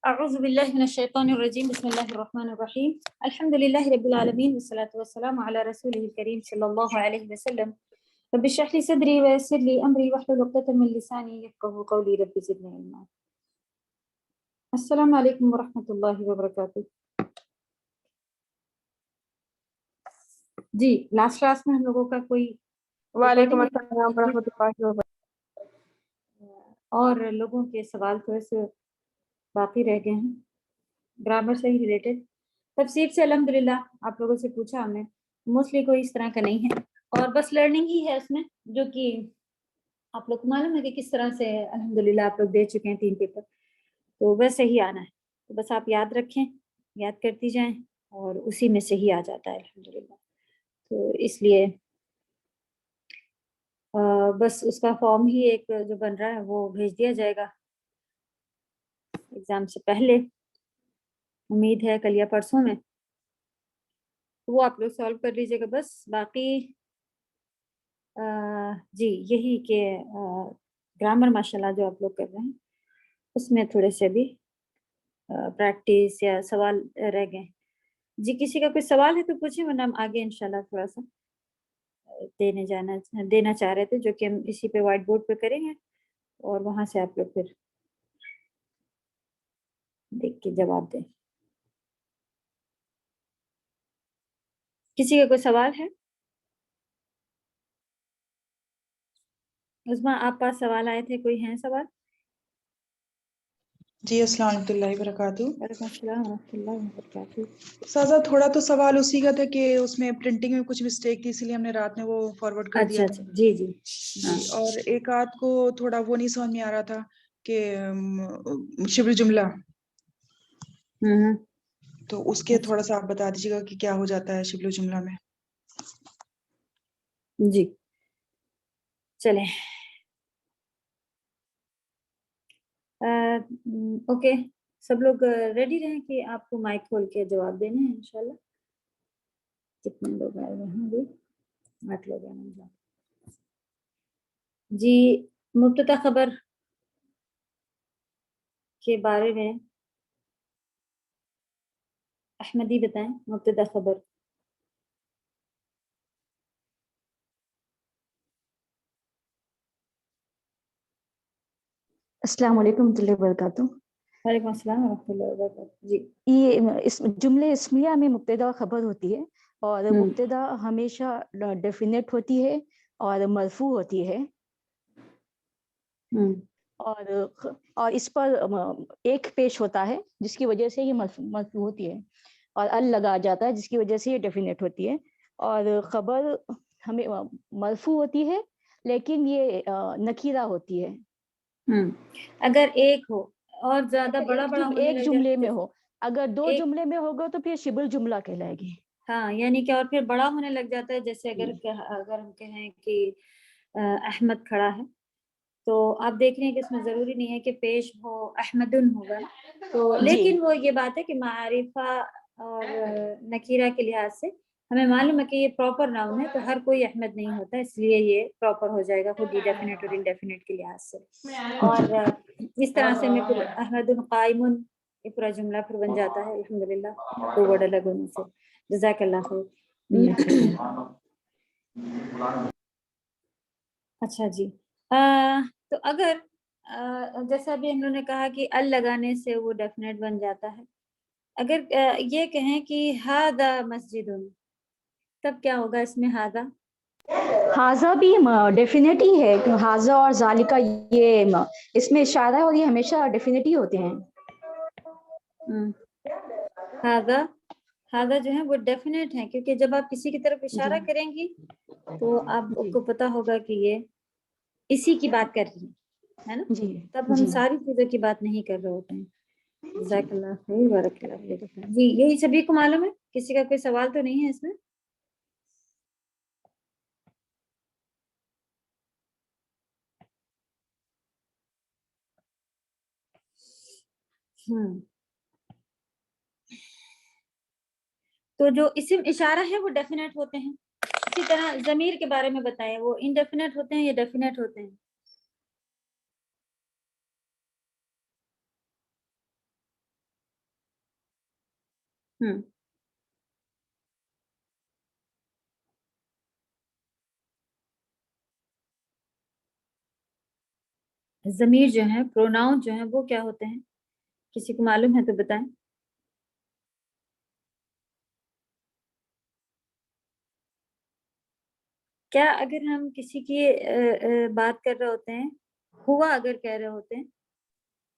اعوذ باللہ من الشیطان الرجیم بسم اللہ الرحمن الرحیم الحمد للہ رب العالمین والصلاة والسلام علی رسولہ الکریم صلی اللہ علیہ وسلم رب اشرح لی صدری ویسر لی امری واحلل عقدۃ من لسانی یفقهوا قولی رب زدنی علما۔ السلام علیکم ورحمۃ اللہ وبرکاتہ۔ جی لاسٹ کلاس میں ہم لوگوں کا کوئی وعلیکم السلام ورحمۃ اللہ وبرکاتہ، اور لوگوں کے سوال تھوڑے سے باقی رہ گئے ہیں گرامر سے ہی ریلیٹڈ۔ تفسیر سے الحمدللہ آپ لوگوں سے پوچھا ہم نے، موسٹلی کوئی اس طرح کا نہیں ہے اور بس لرننگ ہی ہے اس میں، جو کہ آپ لوگ کو معلوم ہے کہ کس طرح سے الحمدللہ آپ لوگ دے چکے ہیں 3 پیپر، تو ویسے ہی آنا ہے، تو بس آپ یاد رکھیں، یاد کرتی جائیں اور اسی میں سے ہی آ جاتا ہے الحمدللہ۔ تو اس لیے بس اس کا فارم ہی ایک جو بن رہا ہے وہ بھیج دیا جائے گا ایگزام سے پہلے، امید ہے کل یا پرسوں میں، وہ آپ لوگ سالو کر لیجیے گا۔ بس باقی جی یہی کہ گرامر ماشاءاللہ جو آپ لوگ کر رہے ہیں اس میں تھوڑے سے بھی پریکٹس یا سوال رہ گئے۔ جی کسی کا کوئی سوال ہے تو پوچھیں، ورنہ ہم آگے انشاءاللہ تھوڑا سا دینا چاہ رہے تھے، جو کہ ہم اسی پہ وائٹ بورڈ پہ کریں گے اور وہاں سے آپ لوگ پھر دیکھ کے جواب دیں۔ کسی کا کوئی سوال ہے؟ عظمیٰ آپ پاس سوال آئے تھے، کوئی ہیں سوال؟ جی السلام ورحمۃ اللہ وبرکاتہ۔ وعلیکم السلام ورحمۃ اللہ وبرکاتہ۔ سازا تھوڑا تو سوال اسی کا تھا کہ اس میں پرنٹنگ میں کچھ مسٹیک تھی، اسی لیے ہم نے رات میں وہ فارورڈ کر دیا اچھا تھا۔ جی جی ہاں۔ جی اور ایک آدھ کو تھوڑا وہ نہیں سمجھ میں آ رہا تھا کہ شبہ جملہ، تو اس کے تھوڑا سا آپ بتا دیجیے گا کہ کیا ہو جاتا ہے شبہ جملہ میں۔ جی چلیں اوکے، سب لوگ ریڈی رہیں کہ آپ کو مائک کھول کے جواب دینے ہیں انشاءاللہ۔ کتنے لوگ آئے ہوئے ہیں ابھی؟ 8 لوگ ہیں۔ جی مبتدا خبر کے بارے میں احمدی بتائیں، مبتدا خبر۔ السلام علیکم ورحمۃ اللہ وبرکاتہ۔ وعلیکم السلام ورحمۃ اللہ وبرکاتہ۔ جی یہ جملے اسمیہ میں مبتدا خبر ہوتی ہے، اور مبتدا ہمیشہ ڈیفینیٹ ہوتی ہے اور مرفوع ہوتی ہے، اور اس پر ایک پیش ہوتا ہے جس کی وجہ سے یہ مرفوع ہوتی ہے، اور ال لگا جاتا ہے جس کی وجہ سے یہ ڈیفینیٹ ہوتی ہے، اور خبر ہمیں مرفوع ہوتی ہے لیکن یہ نکیرہ ہوتی ہے۔ اگر ایک ہو اور زیادہ بڑا ہونے ایک لگ جملے جائے میں ہو، اگر 2 جملے میں ہوگا تو پھر شبہ جملہ کہلائے گی۔ ہاں یعنی کہ اور پھر بڑا ہونے لگ جاتا ہے، جیسے اگر ہم کہیں کہ احمد کھڑا ہے، تو آپ دیکھ رہے ہیں کہ اس میں ضروری نہیں ہے کہ پیش ہو احمدن ہوگا، تو لیکن وہ یہ بات ہے کہ معرفہ اور نکیرہ کے لحاظ سے ہمیں معلوم ہے کہ یہ پراپر ناؤن ہے، تو ہر کوئی احمد نہیں ہوتا، اس لیے یہ پراپر ہو جائے گا خود ہی ڈیفینیٹ اور انڈیفینیٹ کے لحاظ سے۔ اور اس طرح سے میں پھر احمد قائم یہ پورا جملہ پھر بن جاتا ہے الحمدللہ، 2 ورڈ الگ ہونے سے۔ جزاک اللہ خیر۔ اچھا جی تو اگر جیسا بھی ہم نے کہا کہ ال لگانے سے وہ ڈیفینیٹ بن جاتا ہے، اگر یہ کہیں کہ ہذا مسجد، تب کیا ہوگا اس میں؟ ہاذا بھی ڈیفینیٹ ہی ہے، ہاذا اور ذالکا یہ اس میں اشارہ ہے اور یہ ہمیشہ ڈیفینیٹ ہی ہوتے ہیں۔ ہاذا جو ہے وہ ڈیفینیٹ ہے، کیونکہ جب آپ کسی کی طرف اشارہ کریں گی تو آپ کو پتا ہوگا کہ یہ اسی کی بات کر رہی ہے نا، تب ہم ساری چیزوں کی بات نہیں کر رہے ہوتے ہیں۔ جزاک اللہ خیر، بارک اللہ فیک۔ جی یہی سبھی کو معلوم ہے، کسی کا کوئی سوال تو نہیں ہے اس میں؟ تو جو اسم اشارہ ہے وہ ڈیفینیٹ ہوتے ہیں، اسی طرح ضمیر کے بارے میں بتائیں، وہ انڈیفینیٹ ہوتے ہیں یا ڈیفینیٹ ہوتے ہیں؟ ضمیر جو ہے، پروناؤن جو ہیں وہ کیا ہوتے ہیں؟ کسی کو معلوم ہے تو بتائیں. کیا اگر ہم کسی کی بات کر رہے ہوتے ہیں، ہوا اگر کہہ رہے ہوتے ہیں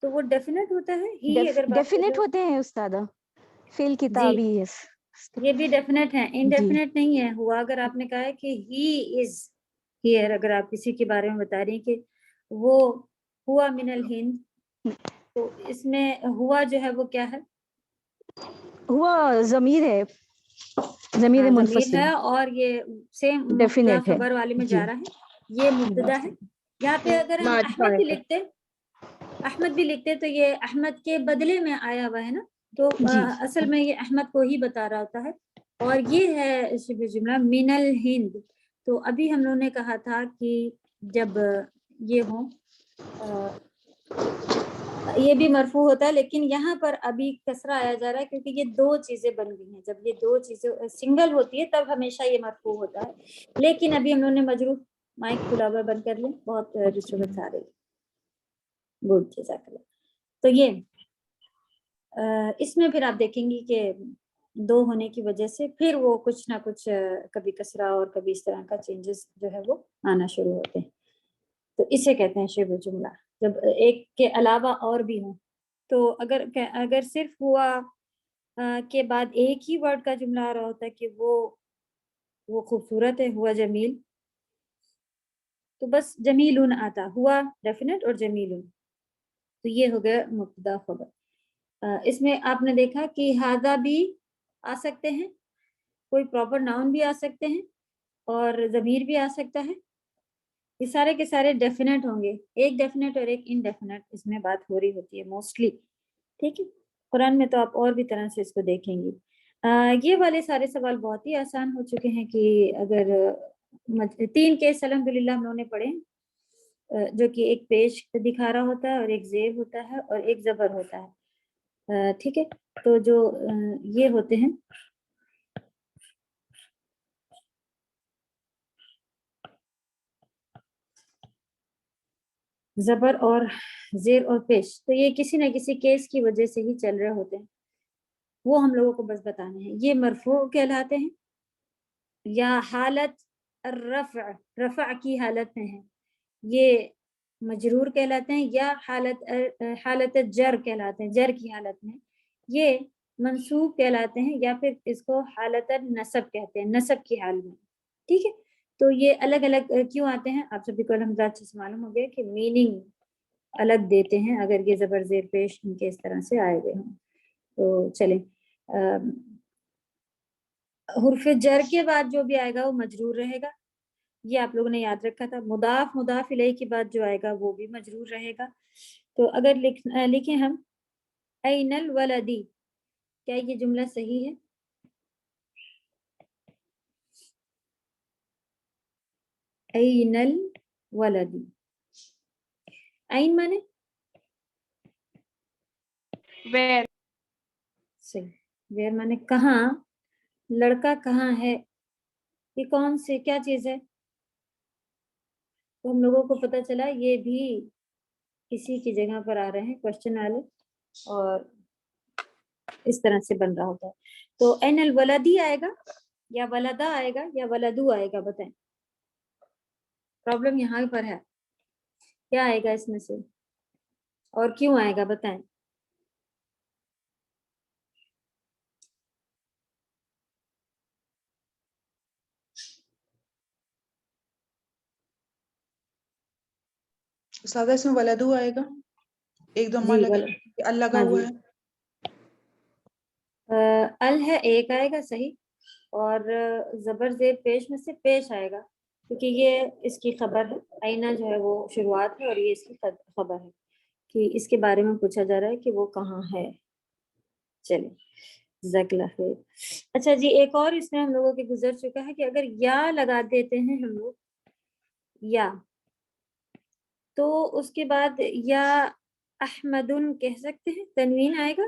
تو وہ ڈیفینیٹ ہوتا ہے؟ ہی اگر بات کر ڈیفینیٹ رہے ہوتے ہیں استاذہ، فعل کتابی ہے. یہ بھی ڈیفینیٹ ہے، انڈیفینیٹ نہیں ہے. ہوا اگر آپ نے کہا ہے کہ ہی از ہیئر، اگر آپ کسی کے بارے میں بتا رہی ہیں کہ وہ ہوا من الہند، تو اس میں ہوا جو ہے وہ کیا ہے؟ ہوا ضمیر ہے، ضمیر ضمیر منفصل ہے، اور یہ سیم مبتدا ڈیفینیٹ ہے. خبر والے میں جی جا رہا ہے. یہ مبتدا ہے. یہاں پہ اگر ہم احمد بھی لکھتے تو یہ احمد کے بدلے میں آیا ہوا ہے نا، تو جی اصل میں یہ احمد کو ہی بتا رہا ہوتا ہے. اور یہ ہے شبہ جملہ من الہند. تو ابھی ہم لوگوں نے کہا تھا کہ جب یہ ہوں یہ بھی مرفوع ہوتا ہے، لیکن یہاں پر ابھی کسرہ آیا جا رہا ہے کیونکہ یہ دو چیزیں بن گئی ہیں. جب یہ دو چیزیں سنگل ہوتی ہے تب ہمیشہ یہ مرفوع ہوتا ہے. لیکن ابھی ہم لوگوں نے مجرور، مائک کھلا ہوا بند کر لیں، بہت ڈسٹربنس آ رہی. گڈ، جزاک اللہ. تو یہ اس میں پھر آپ دیکھیں گی کہ دو ہونے کی وجہ سے پھر وہ کچھ نہ کچھ کبھی کسرہ اور کبھی اس طرح کا چینجز جو ہے وہ آنا شروع ہوتے ہیں. تو اسے کہتے ہیں شبہ جملہ، جب ایک کے علاوہ اور بھی ہوں. تو اگر صرف ہوا کے بعد ایک ہی ورڈ کا جملہ آ رہا ہوتا ہے کہ وہ خوبصورت ہے، ہوا جمیل، تو بس جمیلون آتا، ہوا ڈیفینیٹ اور جمیلون. تو یہ ہو گیا مبتدا خبر. اس میں آپ نے دیکھا کہ ہاذا بھی آ سکتے ہیں، کوئی پراپر ناؤن بھی آ سکتے ہیں، اور ضمیر بھی آ سکتا ہے. یہ سارے کے سارے ڈیفینیٹ ہوں گے، ایک ڈیفینیٹ اور ایک انڈیفینیٹ اس میں بات ہو رہی ہوتی ہے موسٹلی. ٹھیک ہے، قرآن میں تو آپ اور بھی طرح سے اس کو دیکھیں گی. یہ والے سارے سوال بہت ہی آسان ہو چکے ہیں کہ اگر 3 کیس الحمدللہ ہم لوگوں نے پڑھے، جو کہ ایک پیش دکھا رہا ہوتا ہے، اور ایک زیر ہوتا ہے، اور ایک زبر ہوتا ہے. ٹھیک ہے، تو جو یہ ہوتے ہیں زبر اور زیر اور پیش، تو یہ کسی نہ کسی کیس کی وجہ سے ہی چل رہے ہوتے ہیں. وہ ہم لوگوں کو بس بتانے ہیں. یہ مرفوع کہلاتے ہیں، یا حالت الرفع، رفع کی حالت میں ہیں. یہ مجرور کہلاتے ہیں، یا حالت جر کہلاتے ہیں، جر کی حالت میں. یہ منصوب کہلاتے ہیں، یا پھر اس کو حالت نصب کہتے ہیں، نصب کی حال میں. ٹھیک ہے، تو یہ الگ الگ کیوں آتے ہیں؟ آپ سبھی کو الحمدللہ اچھے سے معلوم ہو گیا کہ میننگ الگ دیتے ہیں اگر یہ زبر زیر پیش ان کے اس طرح سے آئے ہوئے ہوں. تو چلیں، حرف جر کے بعد جو بھی آئے گا وہ مجرور رہے گا، یہ آپ لوگوں نے یاد رکھا تھا. مضاف مضاف الیہ کے بعد جو آئے گا وہ بھی مجرور رہے گا. تو اگر لکھیں ہم این الولدی، کیا یہ جملہ صحیح ہے؟ این الولدی، این مانے ویر، صحیح، ویر مانے کہاں، لڑکا کہاں ہے. یہ کون سے کیا چیز ہے؟ تو ہم لوگوں کو پتہ چلا یہ بھی کسی کی جگہ پر آ رہے ہیں کوشچن والے، اور اس طرح سے بن رہا ہوتا ہے. تو این الولدی آئے گا، یا ولدا آئے گا، یا ولدو آئے گا؟ بتائیں، پرابلم یہاں پر ہے. کیا آئے گا اس میں سے، اور کیوں آئے گا؟ بتائیں. استاذہ اس میں ولدو آئے گا، ایک دمہ جی لگا لگا ہاں ہوا جی، ہے. ال ہے، ایک آئے گا صحیح، اور زبر زیر پیش میں سے پیش آئے گا، کیونکہ یہ اس کی خبر ہے. آئینہ جو ہے وہ شروعات ہے، اور یہ اس کی خبر ہے کہ اس کے بارے میں پوچھا جا رہا ہے کہ وہ کہاں ہے. چلیں، جزاک اللہ خیر. اچھا جی، ایک اور اس میں ہم لوگوں کے گزر چکا ہے کہ اگر یا لگا دیتے ہیں ہم لوگ، یا، تو اس کے بعد یا احمدن کہہ سکتے ہیں، تنوین آئے گا.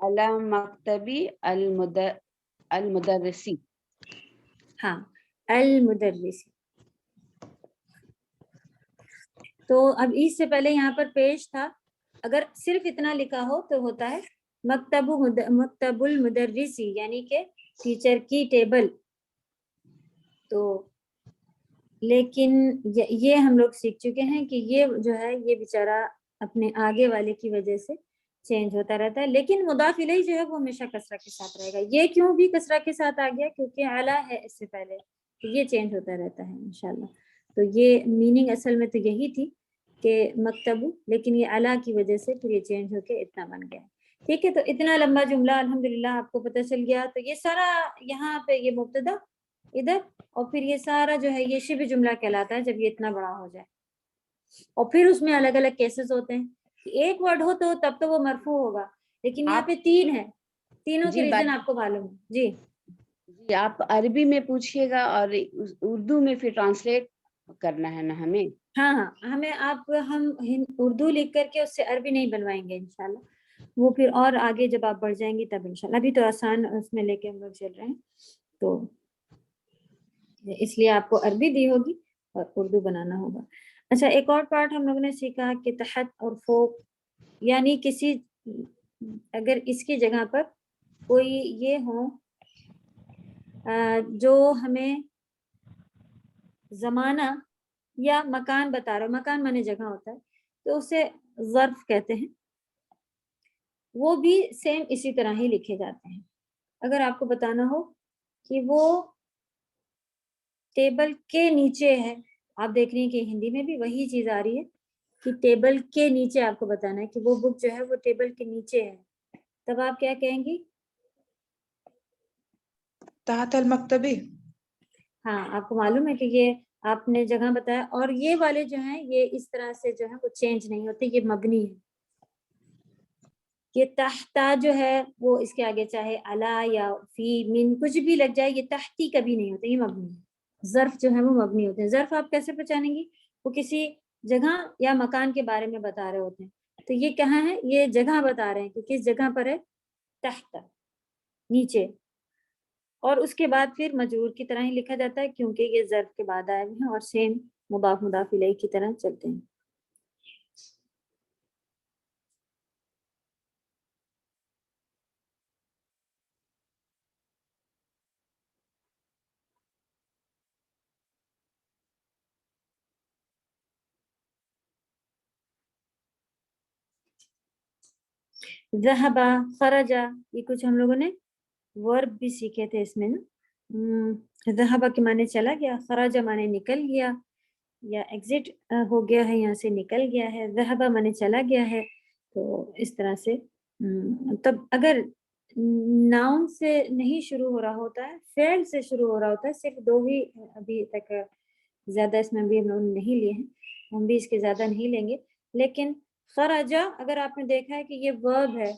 علی مکتبی المدرسی. ہاں المدرسی. تو اب اس سے پہلے یہاں پر پیش تھا, اگر صرف اتنا لکھا ہو تو ہوتا ہے مکتب المدرسی, یعنی کہ ٹیچر کی ٹیبل. تو لیکن یہ ہم لوگ سیکھ چکے ہیں کہ یہ جو ہے یہ بیچارہ اپنے آگے والے کی وجہ سے چینج ہوتا رہتا ہے, لیکن مضاف الیہ جو ہے وہ ہمیشہ کسرہ کے ساتھ رہے گا. یہ کیوں بھی کسرہ کے ساتھ آ گیا؟ کیونکہ اعلیٰ ہے اس سے پہلے, تو یہ چینج ہوتا رہتا ہے انشاءاللہ. تو یہ میننگ اصل میں تو یہی تھی کہ مکتب, لیکن یہ اعلیٰ کی وجہ سے پھر یہ چینج ہو کے اتنا بن گیا. ٹھیک ہے, تو اتنا لمبا جملہ الحمدللہ آپ کو پتہ چل گیا. تو یہ سارا یہاں پہ یہ مبتدا ادھر, اور پھر یہ سارا جو ہے یہ شبہ جملہ کہلاتا ہے جب یہ اتنا بڑا ہو جائے. اور پھر اس میں الگ الگ کیسز ہوتے ہیں. ایک ورڈ ہو تو تب تو وہ مرفوع ہوگا, لیکن یہاں پہ تین ہے, تینوں کے ریزن آپ کو معلوم ہے. جی جی, آپ عربی میں پوچھیے گا اور اردو میں پھر ٹرانسلیٹ کرنا ہے نا ہمیں. ہاں ہاں, ہم اردو لکھ کر کے اس سے عربی نہیں بنوائیں گے انشاءاللہ, وہ پھر اور آگے جب آپ بڑھ جائیں گی تب انشاءاللہ. ابھی تو آسان اس میں لے کے ہم لوگ چل رہے ہیں, تو اس لیے آپ کو عربی دی ہوگی اور اردو بنانا ہوگا. اچھا, ایک اور پارٹ ہم لوگوں نے سیکھا کہ تحت اور فوق, یعنی کسی اگر اس کی جگہ پر کوئی یہ ہو جو ہمیں زمانہ یا مکان بتا رہا ہو, مکان مانے جگہ ہوتا ہے, تو اسے ظرف کہتے ہیں. وہ بھی سیم اسی طرح ہی لکھے جاتے ہیں. اگر آپ کو بتانا ہو کہ وہ ٹیبل کے نیچے ہے, آپ دیکھ رہی ہیں کہ ہندی میں بھی وہی چیز آ رہی ہے کہ ٹیبل کے نیچے, آپ کو بتانا ہے کہ وہ بک جو ہے وہ ٹیبل کے نیچے ہے, تب آپ کیا کہیں گی؟ تحت المکتبی. ہاں, آپ کو معلوم ہے کہ یہ آپ نے جگہ بتایا, اور یہ والے جو ہیں یہ اس طرح سے جو ہے وہ چینج نہیں ہوتے, یہ مبنی ہے. یہ تحتا جو ہے وہ اس کے آگے چاہے علا یا فی من کچھ بھی لگ جائے, یہ تحتی کبھی نہیں ہوتے, یہ مبنی ہے. ظرف جو ہے وہ مبنی ہوتے ہیں. ظرف آپ کیسے پہچانیں گی؟ وہ کسی جگہ یا مکان کے بارے میں بتا رہے ہوتے ہیں, تو یہ کہاں ہے؟ یہ جگہ بتا رہے ہیں کہ کس جگہ پر ہے, تحت نیچے, اور اس کے بعد پھر مجرور کی طرح ہی لکھا جاتا ہے کیونکہ یہ ظرف کے بعد آئے ہوئے ہیں اور سیم مضاف مضاف الیہ کی طرح چلتے ہیں. ذهب, خرج, یہ کچھ ہم لوگوں نے ورب بھی سیکھے تھے اس میں نا. ذهب کے معنی چلا گیا, خرج معنی نکل گیا یا ایگزٹ ہو گیا ہے, یہاں سے نکل گیا ہے. ذهب معنی چلا گیا ہے. تو اس طرح سے تب اگر ناؤن سے نہیں شروع ہو رہا ہوتا ہے, فعل سے شروع ہو رہا ہوتا ہے, صرف دو ہی ابھی تک, زیادہ اس میں بھی ہم لوگوں نے نہیں لیے ہیں, ہم بھی اس کے زیادہ نہیں لیں گے. لیکن خرجا اگر آپ نے دیکھا ہے کہ یہ ورب ہے,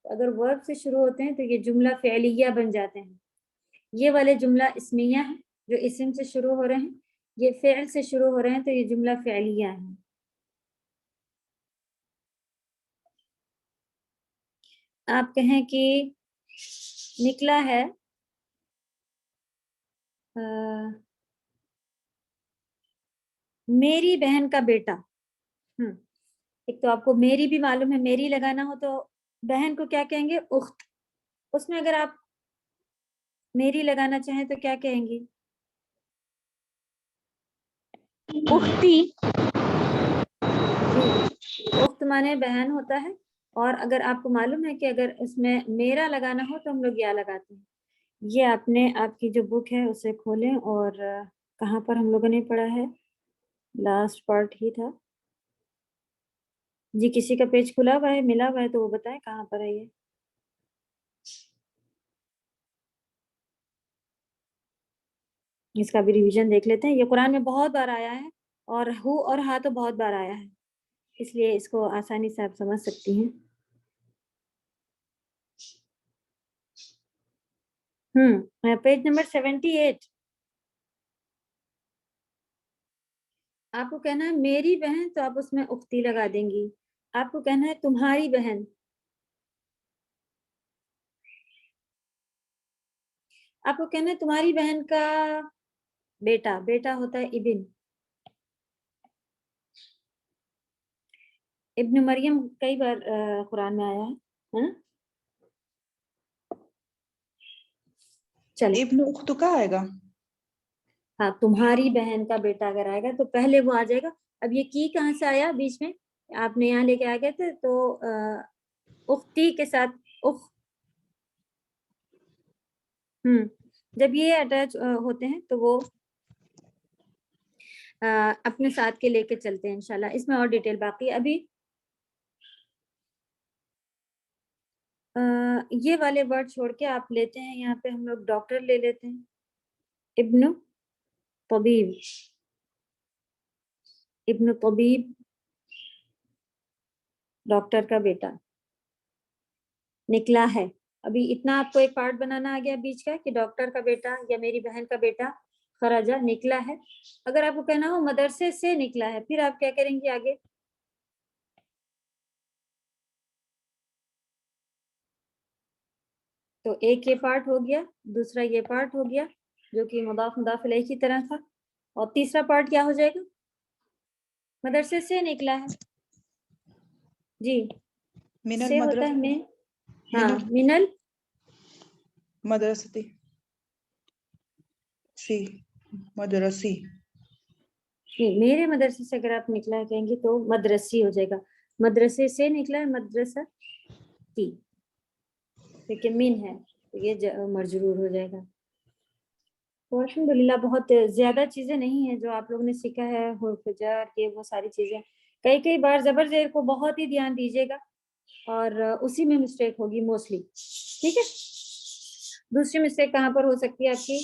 اگر ورب سے شروع ہوتے ہیں تو یہ جملہ فعلیہ بن جاتے ہیں. یہ والے جملہ اسمیہ ہیں جو اسم سے شروع ہو رہے ہیں, یہ فعل سے شروع ہو رہے ہیں تو یہ جملہ فعلیہ ہیں. آپ کہیں کہ نکلا ہے میری بہن کا بیٹا. ایک تو آپ کو میری بھی معلوم ہے, میری لگانا ہو تو بہن کو کیا کہیں گے؟ اخت. اس میں اگر آپ میری لگانا چاہیں تو کیا کہیں گی؟ اختی. جی, اخت مانے بہن ہوتا ہے. اور اگر آپ کو معلوم ہے کہ اگر اس میں میرا لگانا ہو تو ہم لوگ یا لگاتے ہیں. یہ آپ نے آپ کی جو بک ہے اسے کھولیں, اور کہاں پر ہم لوگوں نے پڑھا ہے, لاسٹ پارٹ ہی تھا. جی, کسی کا پیج کھلا ہوا ہے, ملا ہوا ہے تو وہ بتائیں کہاں پر ہے یہ. اس کا بھی ریویژن دیکھ لیتے ہیں. یہ قرآن میں بہت بار آیا ہے, اور ہو اور ہاں تو بہت بار آیا ہے, اس لیے اس کو آسانی سے آپ سمجھ سکتی ہیں. Page number 78. آپ کو کہنا ہے میری بہن, تو آپ اس میں اختی لگا دیں گی. آپ کو کہنا ہے تمہاری بہن, آپ کو کہنا ہے تمہاری بہن کا بیٹا، بیٹا ہوتا ہے ابن. ابن مریم کئی بار قرآن میں آیا ہے نا. چلے ابن اخت کا آئے گا. ہاں تمہاری بہن کا بیٹا اگر آئے گا تو پہلے وہ آ جائے گا. اب یہ کی کہاں سے آیا بیچ میں؟ آپ نے یہاں لے کے آ گئے تھے تو اختی کے ساتھ جب یہ اٹیچ ہوتے ہیں تو وہ اپنے ساتھ کے لے کے چلتے ہیں انشاءاللہ. اس میں اور ڈیٹیل باقی. ابھی یہ والے ورڈ چھوڑ کے آپ لیتے ہیں یہاں پہ ہم لوگ ڈاکٹر لے لیتے ہیں. ابن طبیب، ابن طبیب ڈاکٹر کا بیٹا نکلا ہے. ابھی اتنا آپ کو ایک پارٹ بنانا آ گیا بیچ کا کہ ڈاکٹر کا بیٹا یا میری بہن کا بیٹا خرجہ نکلا ہے. اگر آپ کو کہنا ہو مدرسے سے نکلا ہے پھر آپ کیا کریں گے آگے؟ تو ایک یہ پارٹ ہو گیا، دوسرا یہ پارٹ ہو گیا جو کہ مضاف مضاف الیہ کی طرح تھا، اور تیسرا پارٹ کیا ہو جائے گا؟ مدرسے سے نکلا ہے. جی من سے ہوتا ہے المدرسہ، میں. ہاں منل مدرستی، سی مدرسی. میرے مدرسے سے اگر آپ نکلا ہے کہیں گے تو مدرسی ہو جائے گا. مدرسے سے نکلا ہے مدرسہ تی، کیونکہ من ہے تو یہ مجرور ہو جائے گا. تو الحمدللہ بہت زیادہ چیزیں نہیں ہیں جو آپ لوگوں نے سیکھا ہے، حروف جر کے وہ ساری چیزیں. کئی بار زبر زیر کو بہت ہی دھیان دیجیے گا اور اسی میں مسٹیک ہوگی موسٹلی. ٹھیک ہے. دوسری مسٹیک کہاں پر ہو سکتی ہے آپ کی؟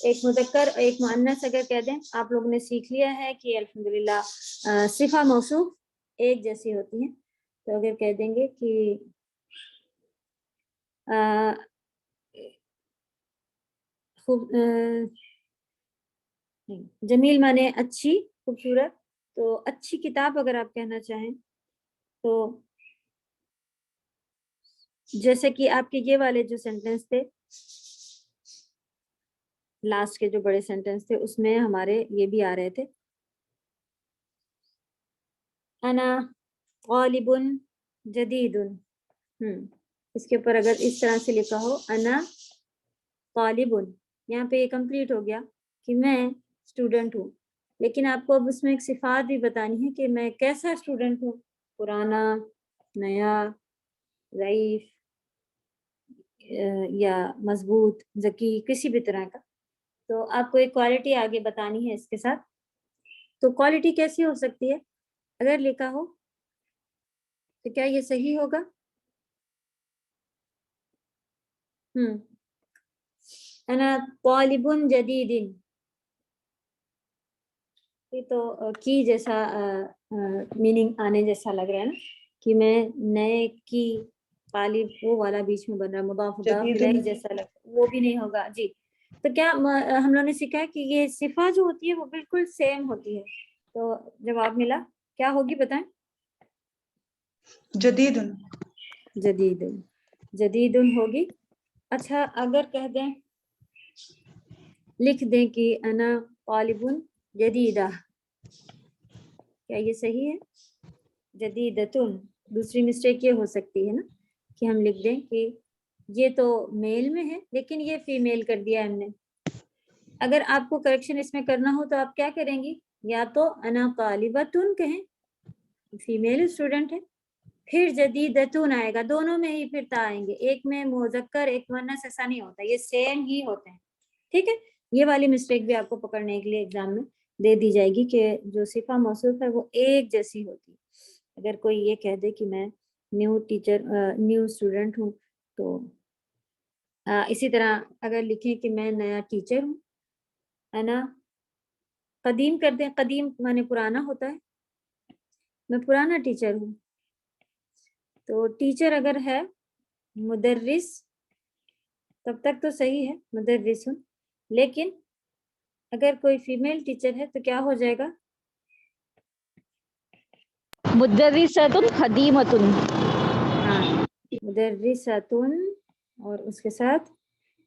ایک مذکر ایک مؤنث اگر کہہ دیں. آپ لوگوں نے سیکھ لیا ہے کہ الحمدللہ صفہ موصوف ایک جیسی ہوتی ہیں. تو اگر کہہ دیں گے کہ جمیل مانے اچھی، خوبصورت. تو اچھی کتاب اگر آپ کہنا چاہیں تو جیسے کہ آپ کے یہ والے جو سینٹینس تھے لاسٹ کے جو بڑے سینٹینس تھے اس میں ہمارے یہ بھی آ رہے تھے. انا غالب جدید، اس کے اوپر اگر اس طرح سے لکھا ہو انا طالب، یہاں پہ یہ کمپلیٹ ہو گیا کہ میں اسٹوڈنٹ ہوں. لیکن آپ کو اب اس میں ایک صفات بھی بتانی ہے کہ میں کیسا اسٹوڈنٹ ہوں، پرانا، نیا، ضعیف یا مضبوط، ذکی، کسی بھی طرح کا. تو آپ کو ایک کوالٹی آگے بتانی ہے اس کے ساتھ. تو کوالٹی کیسی ہو سکتی ہے؟ اگر لکھا ہو تو کیا یہ صحیح ہوگا؟ انا طالب جدید، یہ تو کی جیسا میننگ آنے جیسا لگ رہا ہے نا کہ میں نئے کی طالب، وہ والا بیچ میں بن رہا ہے مضاف مضاف الیہ جیسا لگ، وہ بھی نہیں ہوگا. جی تو کیا ہم لوگوں نے سیکھا ہے کہ یہ صفہ جو ہوتی ہے وہ بالکل سیم ہوتی ہے. تو جواب ملا کیا ہوگی بتائیں؟ جدید. جدید، جدید ہوگی. اچھا اگر کہہ دیں لکھ دیں کہ انا طالب جدیدہ، کیا یہ صحیح ہے؟ جدیدتن. دوسری مسٹیک یہ ہو سکتی ہے نا کہ ہم لکھ دیں کہ یہ تو میل میں ہے لیکن یہ فیمیل کر دیا ہم نے. اگر آپ کو کریکشن اس میں کرنا ہو تو آپ کیا کریں گی؟ یا تو انا طالبتن کہیں، فیمیل اسٹوڈنٹ ہے، پھر جدیدتن آئے گا، دونوں میں ہی پھر تا آئیں گے، ایک میں مذکر ایک مؤنث، ایسا نہیں ہوتا، یہ سیم ہی ہوتے ہیں. ٹھیک ہے. یہ والی مسٹیک بھی آپ کو پکڑنے کے لیے ایگزام میں دے دی جائے گی کہ جو صفہ موصوف ہے وہ ایک جیسی ہوتی ہے. اگر کوئی یہ کہہ دے کہ میں نیو ٹیچر نیو اسٹوڈنٹ ہوں تو اسی طرح اگر لکھیں کہ میں نیا ٹیچر ہوں، انا قدیم کر دیں، قدیم مانے پرانا ہوتا ہے، میں پرانا ٹیچر ہوں. تو ٹیچر اگر ہے مدرس تب تک تو صحیح ہے مدرس ہوں، لیکن اگر کوئی فیمیل ٹیچر ہے تو کیا ہو جائے گا؟ مدرسۃ خدیمۃ. ہاں مدرسۃ اور اس کے ساتھ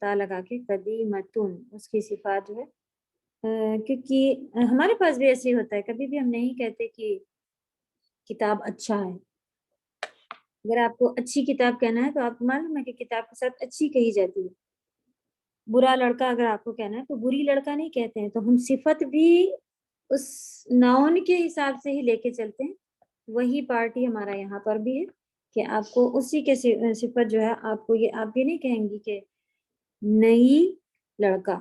تا لگا کے قدیمتن اس کی صفات جو ہے کیونکہ ہمارے پاس بھی ایسے ہوتا ہے, کبھی بھی ہم نہیں کہتے کہ کتاب اچھا ہے. اگر آپ کو اچھی کتاب کہنا ہے تو آپ کو معلوم ہے کہ کتاب کے ساتھ اچھی کہی جاتی ہے. برا لڑکا اگر آپ کو کہنا ہے تو بری لڑکا نہیں کہتے ہیں, تو ہم صفت بھی اس ناؤن کے حساب سے ہی لے کے چلتے ہیں. وہی پارٹی ہمارا یہاں پر بھی ہے کہ آپ کو اسی کے صفت جو ہے آپ کو یہ آپ یہ نہیں کہیں گی کہ نئی لڑکا,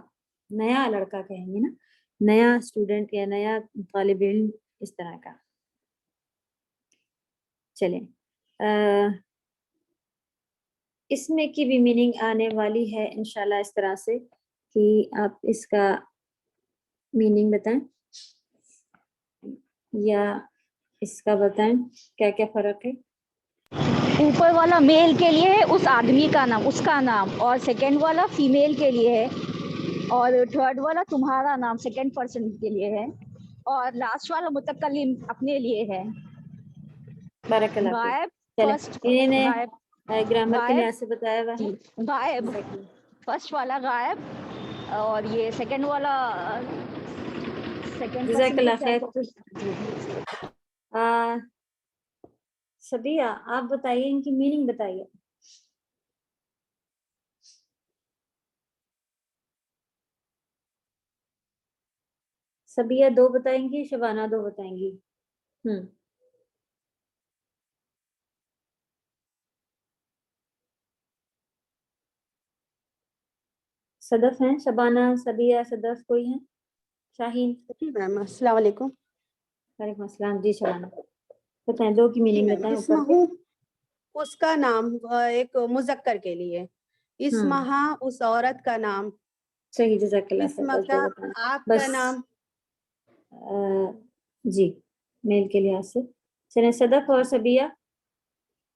نیا لڑکا کہیں گے نا, نیا اسٹوڈنٹ یا نیا طالب علم اس طرح کا. چلیں اس میں کی بھی میننگ آنے والی ہے انشاءاللہ اس طرح سے کہ آپ اس کا میننگ بتائیں یا اس کا بتائیں کیا کیا فرق ہے. اوپر والا میل کے لیے ہے اس آدمی کا نام, اس کا نام, اور سیکنڈ والا فیمیل کے لیے ہے, اور تھرڈ والا تمہارا نام سیکنڈ پرسن کے لیے ہے, اور لاسٹ والا متکلم اپنے لیے ہے. بارک اللہ فیک. غائب چلیں فرسٹ, انہیں نے غائب گرامر کے غائب لحاظ سے بتایا ہوا ہے. غائب فرسٹ والا غائب, اور یہ سیکنڈ والا سیکنڈ جزاک پرسن اللہ کے خیر. صبیہ آپ بتائیے ان کی میننگ بتائیے. صبیہ 2 بتائیں گی, شبانہ 2 بتائیں گی. صدف ہیں, شبانہ, صبیہ, صدف کوئی ہیں؟ شاہین. جی میم السلام علیکم. وعلیکم السلام. جی شبانہ بتائیں 2 کی جی میننگ میم بتائیں اوپر اسمہ کے. اس کا نام ایک مذکر کے لیے, اسمہا اس عورت کا نام, صحیح جزاک اللہ خیر. اسم بس کا 2 بتائیں آپ بس. کا نام. جی میل کے لحاظ سے. چلیں صدف اور صبیہ.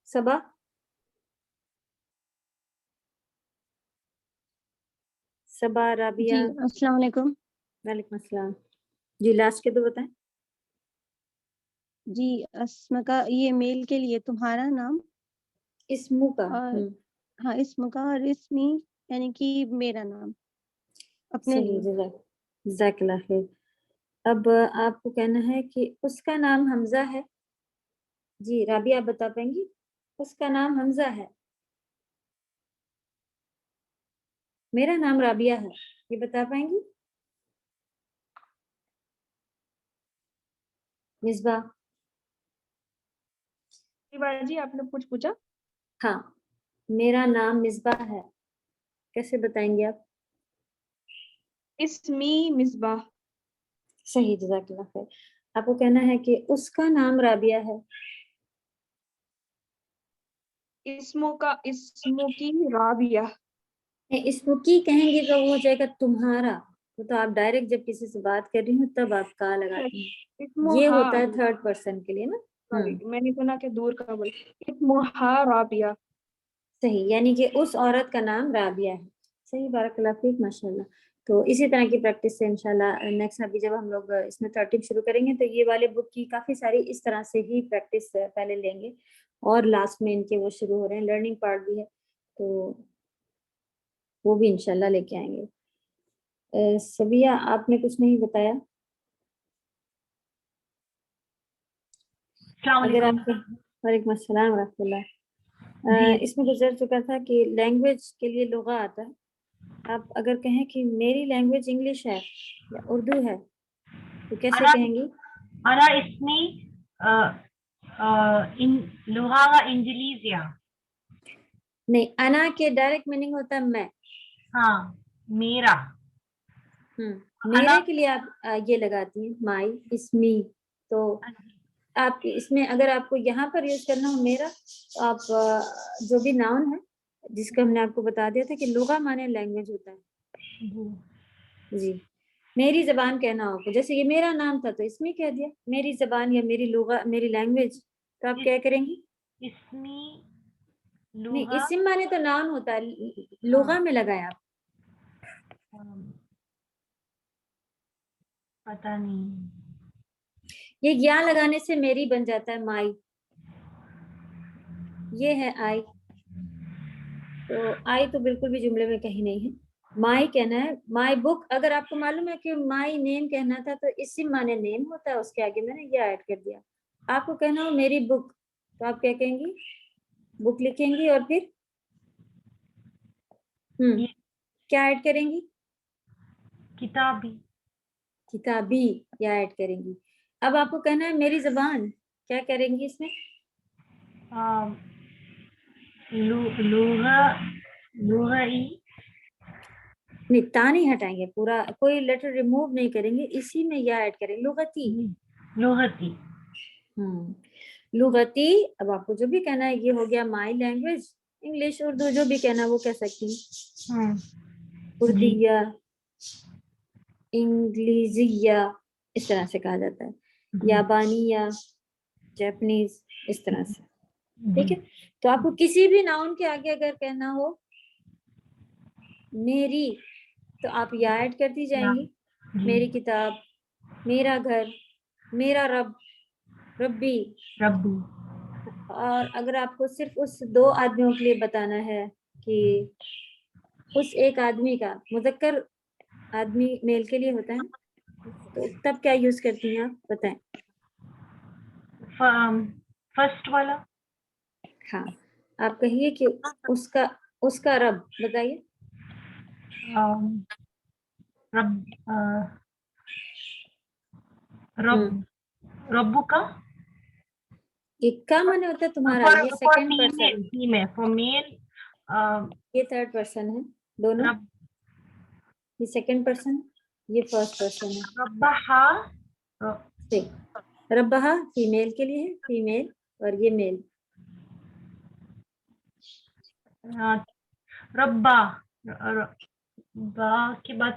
صبا صبا, رابعہ. جی السلام علیکم. وعلیکم السلام. جی لاسٹ کے 2 بتائیں. جی اسم کا یہ میل کے لیے تمہارا نام, اسمو کا. اور ہاں اسم کا, اور اسمی یعنی کہ میرا نام اپنے صحیح لیے. جزاک اللہ خیر. اب آپ کو کہنا ہے کہ اس کا نام حمزہ ہے. جی رابعہ آپ بتا پائیں گی؟ اس کا نام حمزہ ہے, میرا نام رابعہ ہے, یہ بتا پائیں گی؟ مصباح. جی آپ نے کچھ پوچھا؟ ہاں میرا نام مصباح ہے, کیسے بتائیں گے آپ؟ اسمی مصباح. صحیح جزاک اللہ خیر. آپ کو کہنا ہے کہ اس کا نام رابعہ ہے. اسمو کی رابعہ. اس کو کی کہیں گے تو وہ ہو جائے گا تمہارا, وہ تو آپ ڈائریکٹ جب کسی سے بات کر رہی ہوں تب آپ کا لگاتی ہیں, یہ ہوتا ہے تھرڈ پرسن کے لیے نا. میں نے سنا کہ دور کا بول. اسمہا رابعہ. صحیح, یعنی کہ اس عورت کا نام رابعہ ہے. صحیح, بارک اللہ فیک, ماشاء اللہ. تو اسی طرح کی پریکٹس سے انشاءاللہ نیکسٹ ابھی جب ہم لوگ اس میں ترتیب شروع کریں گے تو یہ والے بک کی کافی ساری اس طرح سے ہی پریکٹس پہلے لیں گے, اور لاسٹ میں ان کے وہ شروع ہو رہے ہیں, لرننگ پارٹ بھی ہے تو وہ بھی انشاءاللہ لے کے آئیں گے. صبیہ آپ نے کچھ نہیں بتایا. اگر آپ کو وعلیکم السلام ورحمۃ اللہ. اس میں گزر چکا تھا کہ لینگویج کے لیے لغہ آتا ہے. آپ اگر کہیں کہ میری لینگویج انگلش ہے یا اردو ہے تو کیسے کہیں گی؟ انا اسمی لغة انجلیزیا. نہیں, انا کے ڈائریکٹ میننگ ہوتا ہے میں. ہاں میرا. میرے کے لیے آپ یہ لگاتی ہیں مائی, اسمی. تو آپ اس میں اگر آپ کو یہاں پر یوز کرنا ہو میرا, تو آپ جو بھی ناؤن ہے جس کا ہم نے آپ کو بتا دیا تھا کہ لغہ مانے لینگویج ہوتا ہے. جی میری زبان کہنا ہوگا, جیسے یہ میرا نام تھا تو اسمی کہہ دیا, میری زبان یا میری لغہ, میری لینگویج, تو آپ کیا کریں گی؟ اسمی نہیں, لغة اسم مانے تو نام ہوتا ہے, لغہ میں لگایا آپ. پتہ نہیں, یہ یا لگانے سے میری بن جاتا ہے مائی, یہ ہے آئی. تو آئی تو بالکل بھی جملے میں کہیں نہیں ہے. مائی کہنا ہے. مائی بک اگر آپ کو معلوم ہے کہ مائی نیم کہنا تھا تو اسم مانے نیم ہوتا ہے, اس کے آگے میں نے یہ ایڈ کر دیا. آپ کو کہنا ہو میری بک تو آپ کیا کہیں گی؟ بک لکھیں گی اور پھر کیا ایڈ کریں گی؟ کتابی. کتابی یا ایڈ کریں گی. اب آپ کو کہنا ہے میری زبان, کیا کریں گی اس میں؟ لغوی. نہیں, تا نہیں ہٹائیں گے, پورا کوئی لیٹر ریموو نہیں کریں گے, اسی میں یا ایڈ کریں گے. لغتی. لغتی. لغتی. اب آپ کو جو بھی کہنا ہے, یہ ہو گیا مائی لینگویج, انگلش اردو جو بھی کہنا ہے وہ کہہ سکتی ہیں. اردیہ, انگلیزیہ اس طرح سے کہا جاتا ہے. یابانیہ, جاپنیز, اس طرح سے. ٹھیک ہے. تو آپ کو کسی بھی ناؤن کے آگے اگر کہنا ہو میری تو آپ یا ایڈ کرتی جائیں گی. میری کتاب, میرا گھر, میرا رب, ربی. ربی. اور اگر آپ کو صرف اس 2 آدمیوں کے لیے بتانا ہے کہ اس ایک آدمی کا مذکر آدمی میل کے لیے ہوتا ہے تو تب کیا یوز کرتی ہیں آپ بتائیں؟ فرسٹ والا. ہاں, آپ کہیے کہ اس کا رب بتائیے. ربو کا. ایک کا معنی ہوتا ہے تمہارا, یہ سیکنڈ پرسن, فور میل. یہ تھرڈ پرسن ہے دونوں. یہ سیکنڈ پرسن, یہ فرسٹ پرسن ہے. ربہا. ربہا فیمیل کے لیے ہے, فیمیل, اور یہ میل. ربا. با کے بعد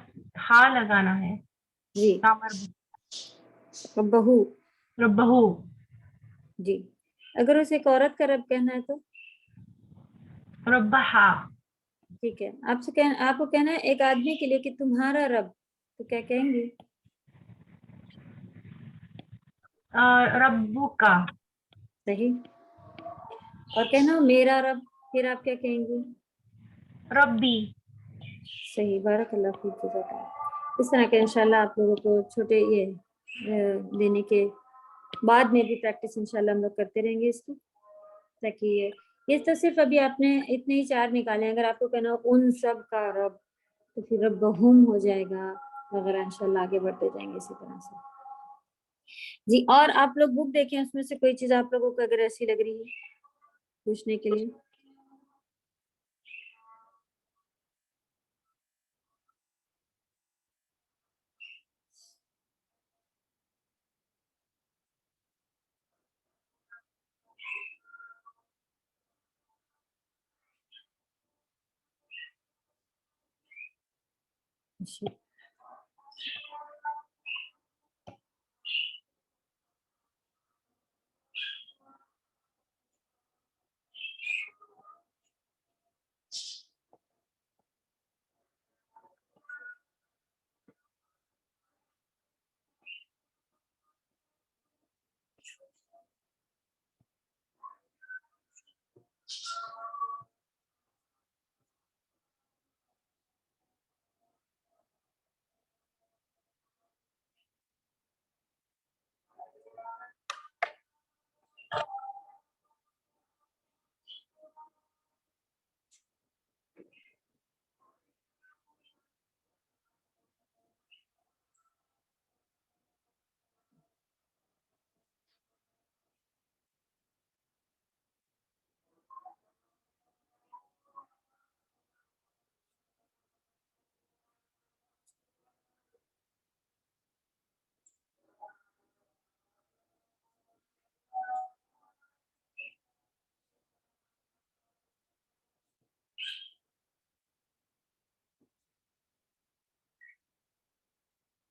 ہا لگانا ہے. جی. ربہو. ربہو. جی. اگر اسے ایک عورت کا رب کہنا ہے تو ربہا. ٹھیک ہے. آپ کو کہنا ہے ایک آدمی کے لیے کہ تمہارا رب, تو کیا کہیں گے؟ ربو کا. صحیح. اور کہنا ہو میرا رب, پھر آپ کیا کہیں گے؟ ربی. صحیح. بارک اللہ فیک. اس طرح کے انشاءاللہ آپ لوگوں کو چھوٹے یہ دینے کے بعد میں بھی پریکٹس انشاءاللہ ہم لوگ کرتے رہیں گے اس کی, تاکہ یہ تو صرف ابھی آپ نے اتنے ہی 4 نکالے ہیں. اگر آپ کو کہنا ہو ان سب کا رب تو پھر ربہم ہو جائے گا وغیرہ. انشاءاللہ آگے بڑھتے جائیں گے اسی طرح سے. جی. اور آپ لوگ بک دیکھیں, اس میں سے کوئی چیز آپ لوگوں کو اگر ایسی لگ رہی ہے پوچھنے کے لیے.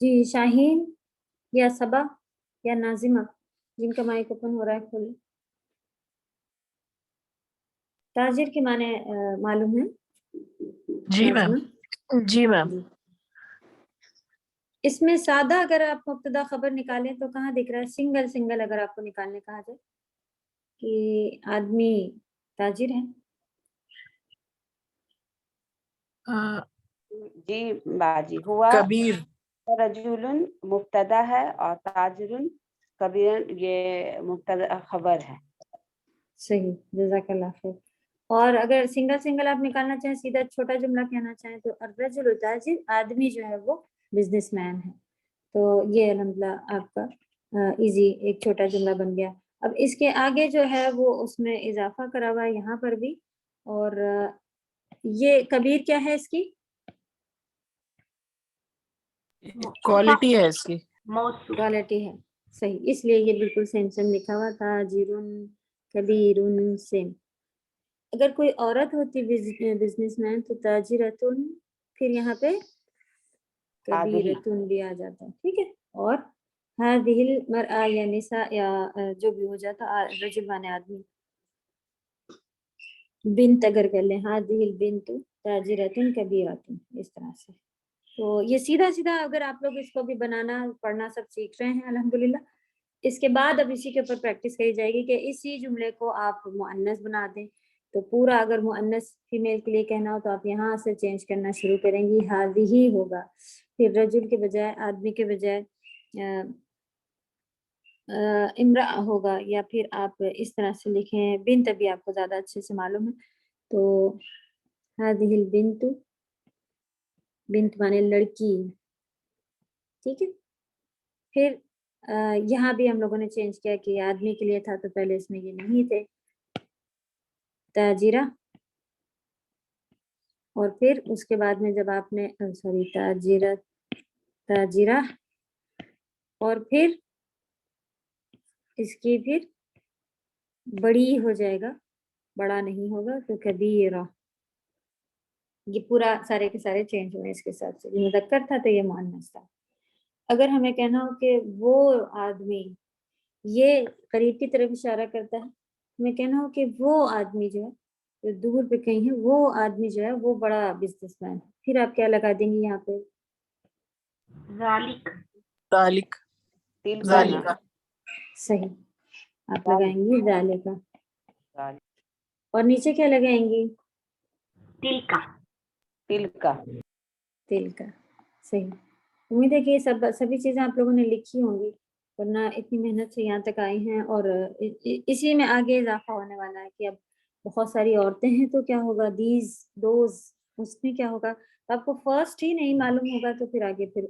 جی. شاہین یا صبا یا ناظمہ, جن کا مائک اوپن ہو رہا ہے کھولیں. تاجر کے معنی معلوم ہے؟ جی میم. جی میم. اس میں سادہ اگر آپ مبتدا خبر نکالیں تو کہاں دکھ رہا ہے؟ سنگل اگر آپ کو نکالنے کہا جائے کہ آدمی تاجر ہے جی باجی ہوا کبیر رجولن مبتدا ہے اور تاجرن کبیر یہ مبتدا خبر ہے. صحیح، جزاک اللہ خیر. اور اگر سنگل سنگل آپ نکالنا چاہیں، سیدھا چھوٹا جملہ کہنا چاہیں تو الرجل تاجر، آدمی جو ہے وہ بزنس مین ہے. تو یہ الحمدللہ آپ کا ایزی ایک چھوٹا جملہ بن گیا. اب اس کے آگے جو ہے وہ اس میں اضافہ کرا ہوا ہے یہاں پر بھی. اور یہ کبیر کیا ہے اس کی؟ کوالٹی ہے اس کی. موصوف. کوالٹی ہے. صحیح، اس لیے یہ بالکل سیم سیم لکھا ہوا تھا، تاجرن کبیرن سیم. اگر کوئی عورت ہوتی بزنس مین تو تاجرتن، پھر یہاں پہ کبیرتن بھی آ جاتا ہے. ٹھیک ہے. اور هذه المرأة یا نساء یا جو بھی ہو جاتا، رجل مانے آدمی. بنت اگر کر لیں، هذه البنت تاجرتن کبیرتن، اس طرح سے. تو یہ سیدھا سیدھا اگر آپ لوگ اس کو بھی بنانا پڑھنا سب سیکھ رہے ہیں الحمدللہ. اس کے بعد اب اسی کے اوپر پریکٹس کری جائے گی کہ اسی جملے کو آپ مؤنث بنا دیں. تو پورا اگر مؤنث فیمیل کے لیے کہنا ہو تو آپ یہاں سے چینج کرنا شروع کریں گی، ہی ہوگا. پھر رجل کے بجائے، آدمی کے بجائے امرأ ہوگا، یا پھر آپ اس طرح سے لکھیں. بنت ابھی آپ کو زیادہ اچھے سے معلوم ہے. تو هذه البنت، بنت مانے لڑکی. ٹھیک ہے. پھر یہاں بھی ہم لوگوں نے چینج کیا کہ آدمی کے لیے تھا تو پہلے اس میں یہ نہیں تھے تاجرہ. اور پھر اس کے بعد میں جب آپ نے تاجرہ، اور پھر اس کی پھر بڑی ہو جائے گا، بڑا نہیں ہوگا تو کبیرہ. یہ پورا سارے کے سارے چینج ہوئے اس کے ساتھ سے. یہ مذکر تھا تو یہ مؤنث تھا. اگر ہمیں کہنا ہو کہ وہ آدمی، یہ قریب کی طرف اشارہ کرتا ہے. ہمیں کہنا ہو کہ وہ آدمی جو ہے جو دور پہ کہیں ہے، وہ آدمی جو ہے وہ بڑا بزنس مین ہے. پھر آپ کیا لگا دیں گے یہاں پہ؟ ذالک. ذالک. تلک ذالک. صحیح، آپ لگائیں گی ذالک. ذالک. اور نیچے کیا لگائیں گی؟ تلکا. تلک. تلک. صحیح. امید ہے کہ یہ سبھی چیزیں آپ لوگوں نے لکھی ہوں گی، ورنہ اتنی محنت سے یہاں تک آئی ہیں. اور اسی میں آگے اضافہ ہونے والا ہے کہ اب بہت ساری عورتیں ہیں تو کیا ہوگا، دیز دوز، اس میں کیا ہوگا. آپ کو فرسٹ ہی نہیں معلوم ہوگا تو پھر آگے پھر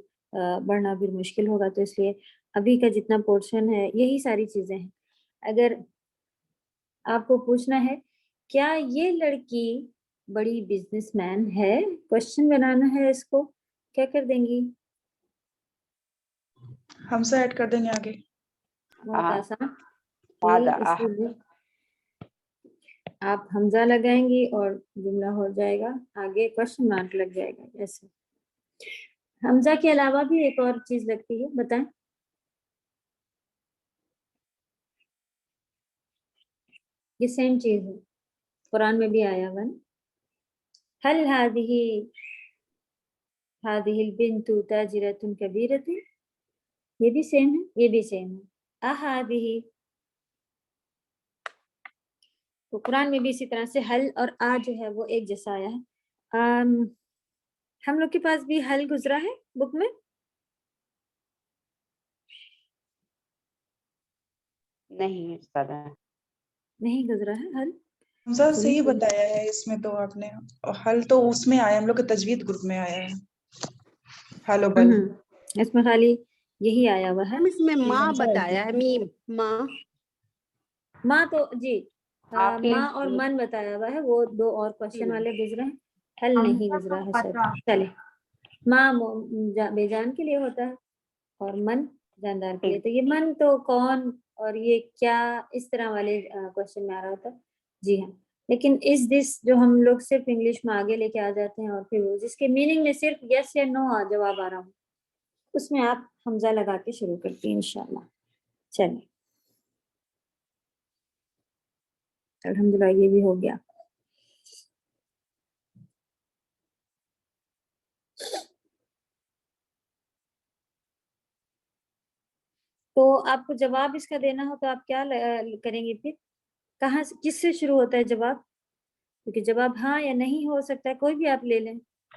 بڑھنا پھر مشکل ہوگا. تو اس لیے ابھی کا جتنا پورشن ہے یہی ساری چیزیں ہیں. اگر آپ کو پوچھنا ہے کیا یہ لڑکی بڑی بزنس مین ہے، کوشچن بنانا ہے، اس کو کیا کر دیں گی؟ حمزہ ایڈ کر دیں گے آگے. بہت آسان. آدھا اسی لیے آپ حمزہ لگائیں گی اور جملہ ہو جائے گا، آگے کوشچن مارک لگ جائے گا. ایسے حمزہ کے علاوہ بھی ایک اور چیز لگتی ہے، بتائیں. یہ سیم چیز ہے، قرآن میں بھی آیا ہوا. هل هذه البنت تاجرة كبيرة، یہ بھی سیم ہے، یہ بھی سیم ہے. هذه، تو قرآن میں بھی اسی طرح سے حل اور آ جو ہے وہ ایک جیسا آیا ہے. ہم لوگ کے پاس بھی حل گزرا ہے بک میں. نہیں استاد نہیں گزرا ہے حل. حمزہ صحیح بتایا ہے اس میں تو آپ نے. حل تو اس میں آیا، ہم لوگ کے تجوید گروپ میں آیا ہے حل و بل. اس میں خالی یہی آیا ہوا ہے. ہم اس میں ماں بتایا ہے، میم ماں تو جی عاقل. ماں اور من بتایا ہوا ہے، وہ دو اور کوشچن والے گزرے ہیں. حل نہیں گزرا ہے سر. چلے، ماں بے جان کے لیے ہوتا ہے اور من جاندار کے لیے. تو یہ من تو کون اور یہ کیا، اس طرح والے کوشچن میں آ رہا ہوتا ہے. جی ہاں. لیکن اس دس جو ہم لوگ صرف انگلش میں آگے لے کے آ جاتے ہیں اور پھر وہ جس کے میننگ میں صرف یس یا نو جواب آ رہا ہوں، اس میں آپ حمزہ لگا کے شروع کرتی ہیں انشاءاللہ. چلیں الحمدللہ یہ بھی ہو گیا. تو آپ کو جواب اس کا دینا ہو تو آپ کیا کریں گے پھر؟ کہاں سے، کس سے شروع ہوتا ہے جواب؟ کیونکہ جواب ہاں یا نہیں ہو سکتا ہے، کوئی بھی آپ لے لیں.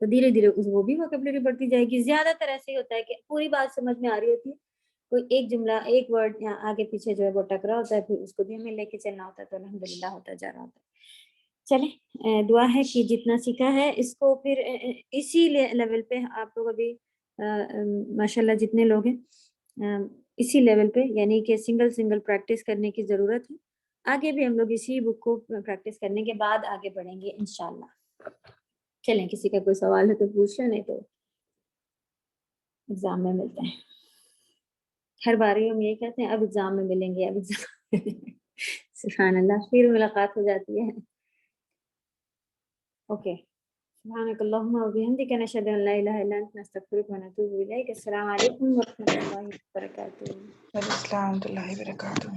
تو دھیرے دھیرے وہ بھی ووکیبلری بڑھتی جائے گی. زیادہ تر ایسے ہی ہوتا ہے کہ پوری بات سمجھ میں آ رہی ہوتی ہے, کوئی ایک جملہ ایک ورڈ آگے پیچھے جو ہے وہ ٹکرا ہوتا ہے, پھر اس کو بھی ہمیں لے کے چلنا ہوتا ہے, تو الحمدللہ ہوتا جا رہا ہوتا ہے. چلیں دعا ہے کہ جتنا سیکھا ہے اس کو پھر اسی لیول پہ آپ لوگ ابھی ماشاءاللہ جتنے لوگ ہیں اسی لیول پہ, یعنی کہ سنگل پریکٹس کرنے کی ضرورت ہے. آگے بھی ہم لوگ اسی بک کو پریکٹس کرنے کے بعد آگے بڑھیں گے انشاءاللہ. چلیں کسی کا کوئی سوال ہے تو پوچھ لیں, نہیں تو ایگزام میں ملتے ہیں. ہر باری ہم یہ کہتے ہیں اب ایگزام میں ملیں گے, اب ایگزام. سبحان اللہ, پھر ملاقات ہو جاتی ہے. اوکے, سبحانک اللہم و بحمدک نشہد ان لا الہ الا انت نستغفرک و نتوب الیک. السلام علیکم و رحمۃ اللہ وبرکاتہ. السلام ورحمۃ اللہ وبرکاتہ.